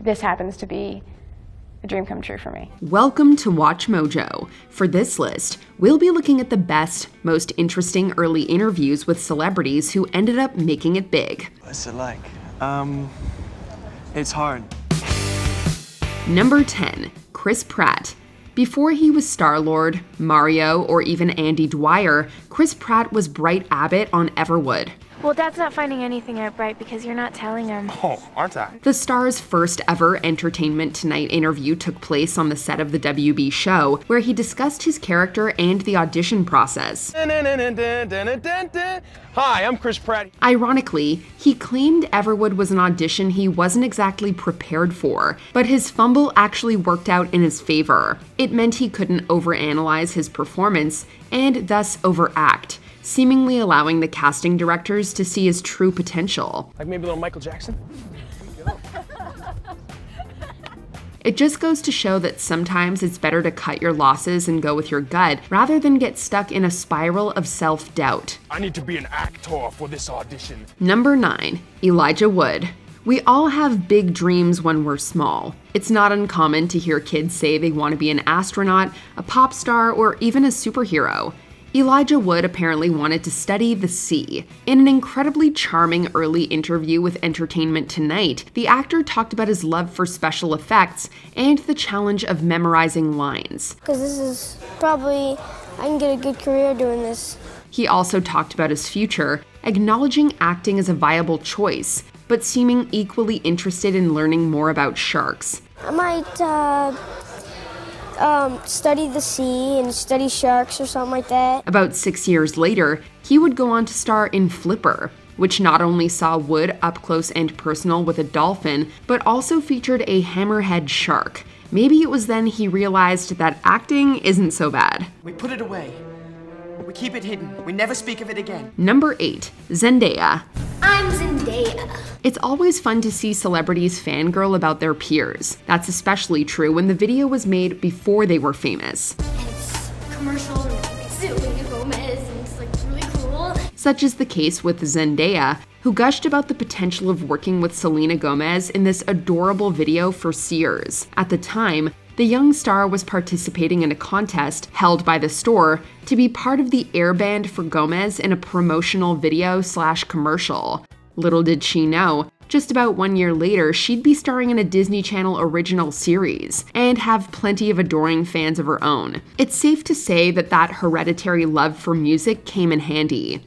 this happens to be a dream come true for me. Welcome to Watch Mojo. For this list, we'll be looking at the best, most interesting early interviews with celebrities who ended up making it big. What's it like? It's hard. Number 10, Chris Pratt. Before he was Star-Lord, Mario, or even Andy Dwyer, Chris Pratt was Bright Abbott on Everwood. Well, Dad's not finding anything out, Bright, because you're not telling him. Oh, aren't I? The star's first ever Entertainment Tonight interview took place on the set of the WB show, where he discussed his character and the audition process. Hi, I'm Chris Pratt. Ironically, he claimed Everwood was an audition he wasn't exactly prepared for, but his fumble actually worked out in his favor. It meant he couldn't overanalyze his performance and thus overact, seemingly allowing the casting directors to see his true potential. Like maybe a little Michael Jackson? It just goes to show that sometimes it's better to cut your losses and go with your gut rather than get stuck in a spiral of self-doubt. I need to be an actor for this audition. Number 9, Elijah Wood. We all have big dreams when we're small. It's not uncommon to hear kids say they want to be an astronaut, a pop star, or even a superhero. Elijah Wood apparently wanted to study the sea. In an incredibly charming early interview with Entertainment Tonight, the actor talked about his love for special effects and the challenge of memorizing lines. Because this is probably, I can get a good career doing this. He also talked about his future, acknowledging acting as a viable choice, but seeming equally interested in learning more about sharks. I might study the sea and study sharks or something like that. About 6 years later, he would go on to star in Flipper, which not only saw Wood up close and personal with a dolphin, but also featured a hammerhead shark. Maybe it was then he realized that acting isn't so bad. We put it away. We keep it hidden. We never speak of it again. Number 8, Zendaya. I'm Zendaya. It's always fun to see celebrities fangirl about their peers. That's especially true when the video was made before they were famous. And it's commercials and Selena Gomez and it's like really cool. Such is the case with Zendaya, who gushed about the potential of working with Selena Gomez in this adorable video for Sears. At the time, the young star was participating in a contest held by the store to be part of the air band for Gomez in a promotional video/commercial. Little did she know, just about 1 year later, she'd be starring in a Disney Channel original series and have plenty of adoring fans of her own. It's safe to say that that hereditary love for music came in handy.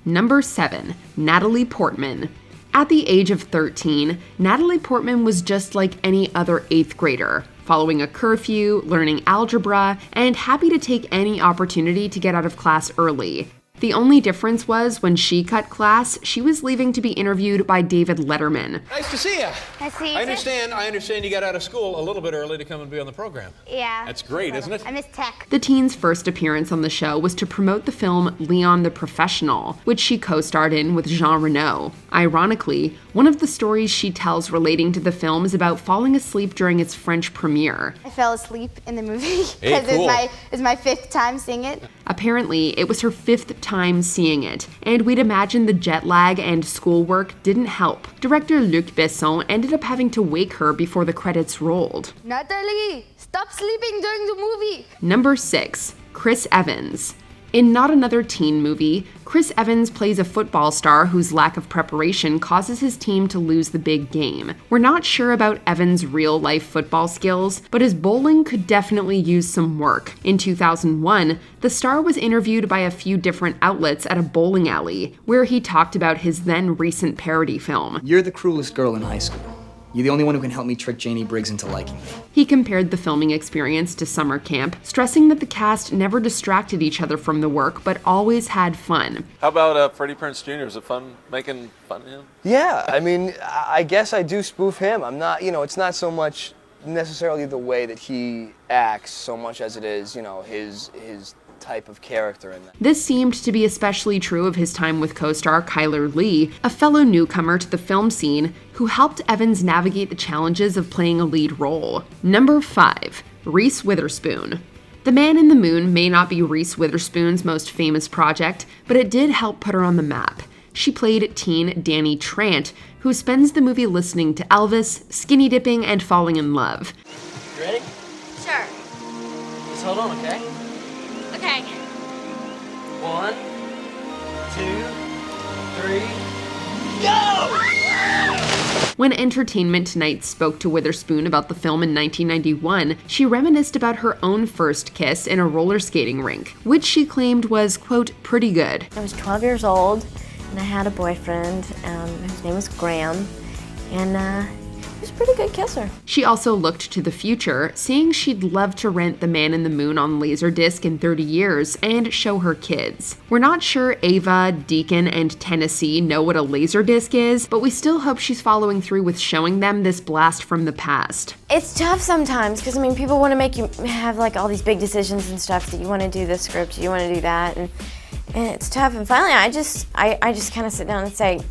Number 7, Natalie Portman. At the age of 13, Natalie Portman was just like any other 8th grader, following a curfew, learning algebra, and happy to take any opportunity to get out of class early. The only difference was when she cut class, she was leaving to be interviewed by David Letterman. Nice to see you. Nice to see you. I understand you got out of school a little bit early to come and be on the program. Yeah. That's great, isn't it? I miss tech. The teen's first appearance on the show was to promote the film Leon the Professional, which she co-starred in with Jean Reno. Ironically, one of the stories she tells relating to the film is about falling asleep during its French premiere. I fell asleep in the movie Hey, because cool. it's my 5th time seeing it. Apparently, it was her 5th time seeing it, and we'd imagine the jet lag and schoolwork didn't help. Director Luc Besson ended up having to wake her before the credits rolled. Natalie, stop sleeping during the movie. Number 6, Chris Evans. In Not Another Teen Movie, Chris Evans plays a football star whose lack of preparation causes his team to lose the big game. We're not sure about Evans' real-life football skills, but his bowling could definitely use some work. In 2001, the star was interviewed by a few different outlets at a bowling alley, where he talked about his then recent parody film. You're the cruelest girl in high school. You're the only one who can help me trick Janie Briggs into liking me. He compared the filming experience to summer camp, stressing that the cast never distracted each other from the work, but always had fun. How about Freddie Prinze Jr.? Is it fun making fun of him? Yeah, I mean, I guess I do spoof him. I'm not, it's not so much necessarily the way that he acts so much as it is, his type of character in that. This seemed to be especially true of his time with co-star Kyler Lee, a fellow newcomer to the film scene who helped Evans navigate the challenges of playing a lead role. Number 5, Reese Witherspoon. The Man in the Moon may not be Reese Witherspoon's most famous project, but it did help put her on the map. She played teen Danny Trant, who spends the movie listening to Elvis, skinny dipping, and falling in love. You ready? Sure. Just hold on, okay? Okay. 1, 2, 3, go! When Entertainment Tonight spoke to Witherspoon about the film in 1991, she reminisced about her own first kiss in a roller skating rink, which she claimed was, quote, pretty good. I was 12 years old, and I had a boyfriend, his name was Graham, and he was a pretty good kisser. She also looked to the future, saying she'd love to rent The Man in the Moon on Laserdisc in 30 years and show her kids. We're not sure Ava, Deacon, and Tennessee know what a Laserdisc is, but we still hope she's following through with showing them this blast from the past. It's tough sometimes, because, I mean, people want to make you have, like, all these big decisions and stuff, that you want to do this script, you want to do that, and it's tough. And finally, I just kind of sit down and say,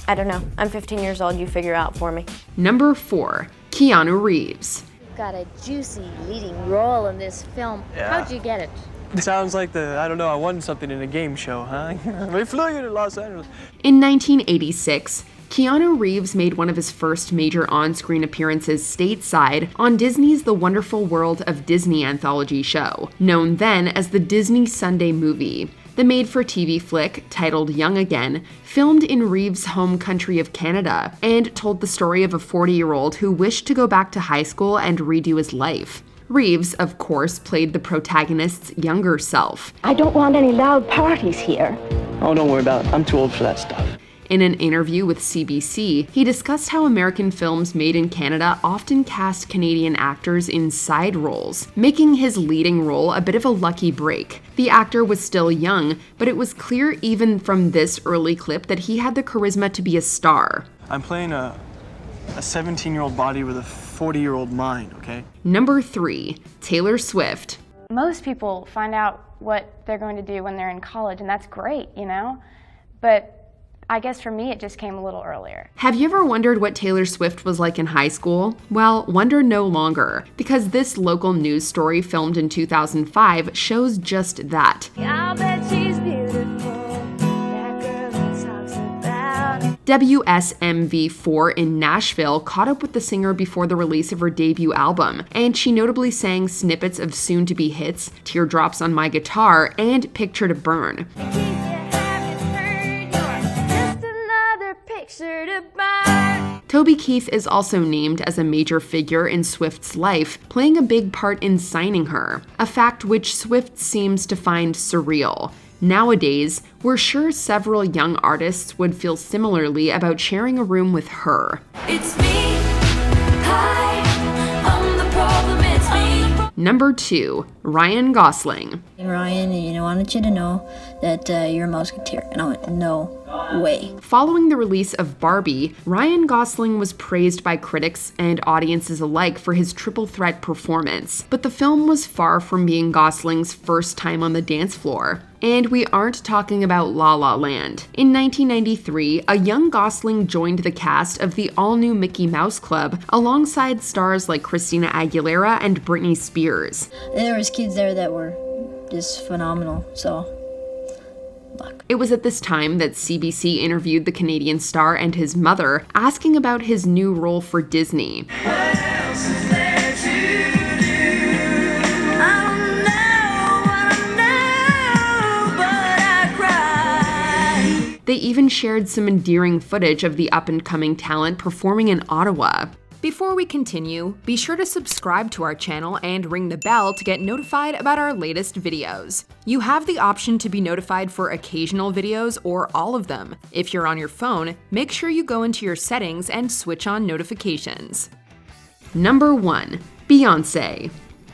I don't know, I'm 15 years old, you figure out for me. Number 4, Keanu Reeves. You've got a juicy leading role in this film. Yeah. How'd you get it? It sounds like I won something in a game show, huh? We flew you to Los Angeles. In 1986, Keanu Reeves made one of his first major on-screen appearances stateside on Disney's The Wonderful World of Disney anthology show, known then as the Disney Sunday Movie. The made-for-TV flick, titled Young Again, filmed in Reeves' home country of Canada and told the story of a 40-year-old who wished to go back to high school and redo his life. Reeves, of course, played the protagonist's younger self. I don't want any loud parties here. Oh, don't worry about it. I'm too old for that stuff. In an interview with CBC, he discussed how American films made in Canada often cast Canadian actors in side roles, making his leading role a bit of a lucky break. The actor was still young, but it was clear even from this early clip that he had the charisma to be a star. I'm playing a 17-year-old body with a 40-year-old mind, okay? Number 3, Taylor Swift. Most people find out what they're going to do when they're in college, and that's great, you know? But I guess for me, it just came a little earlier. Have you ever wondered what Taylor Swift was like in high school? Well, wonder no longer, because this local news story filmed in 2005 shows just that. I'll bet she's beautiful. That girl who talks about. WSMV4 in Nashville caught up with the singer before the release of her debut album, and she notably sang snippets of soon-to-be hits, Teardrops on My Guitar, and Picture to Burn. Toby Keith is also named as a major figure in Swift's life, playing a big part in signing her, a fact which Swift seems to find surreal. Nowadays, we're sure several young artists would feel similarly about sharing a room with her. It's me. Hi, I'm the problem, it's me. Number 2, Ryan Gosling. Ryan, I wanted you to know that you're a Musketeer. And I went, no way. Following the release of Barbie, Ryan Gosling was praised by critics and audiences alike for his triple threat performance. But the film was far from being Gosling's first time on the dance floor. And we aren't talking about La La Land. In 1993, a young Gosling joined the cast of the all-new Mickey Mouse Club alongside stars like Christina Aguilera and Britney Spears. There was kids there that were just phenomenal, so luck. It was at this time that CBC interviewed the Canadian star and his mother, asking about his new role for Disney. What else is there to do? I don't know, but I cry. They even shared some endearing footage of the up-and-coming talent performing in Ottawa. Before we continue, be sure to subscribe to our channel and ring the bell to get notified about our latest videos. You have the option to be notified for occasional videos or all of them. If you're on your phone, make sure you go into your settings and switch on notifications. Number 1, Beyonce.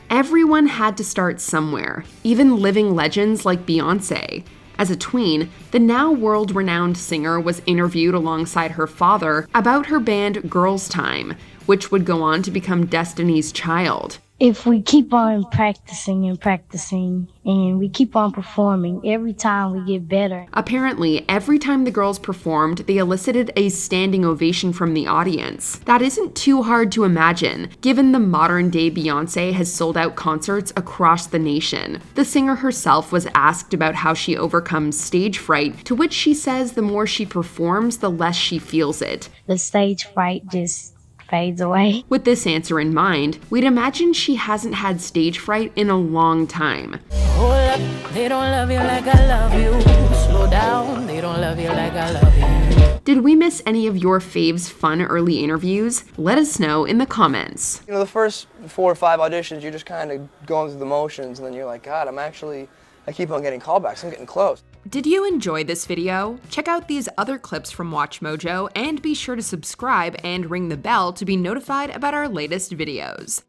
Everyone had to start somewhere, even living legends like Beyonce. As a tween, the now world-renowned singer was interviewed alongside her father about her band Girls' Time, which would go on to become Destiny's Child. if we keep on practicing and practicing and we keep on performing, every time we get better. Apparently, every time the girls performed, they elicited a standing ovation from the audience. That isn't too hard to imagine, given the modern-day Beyonce has sold out concerts across the nation. The singer herself was asked about how she overcomes stage fright, to which she says the more she performs, the less she feels it. The stage fright just fades away. With this answer in mind, we'd imagine she hasn't had stage fright in a long time. Hold up, they don't love you like I love you. Slow down, they don't love you like I love you. Did we miss any of your faves' fun early interviews? Let us know in the comments. You know, the first 4 or 5 auditions, you're just kind of going through the motions, and then you're like, God, I keep on getting callbacks, I'm getting close. Did you enjoy this video? Check out these other clips from WatchMojo and be sure to subscribe and ring the bell to be notified about our latest videos.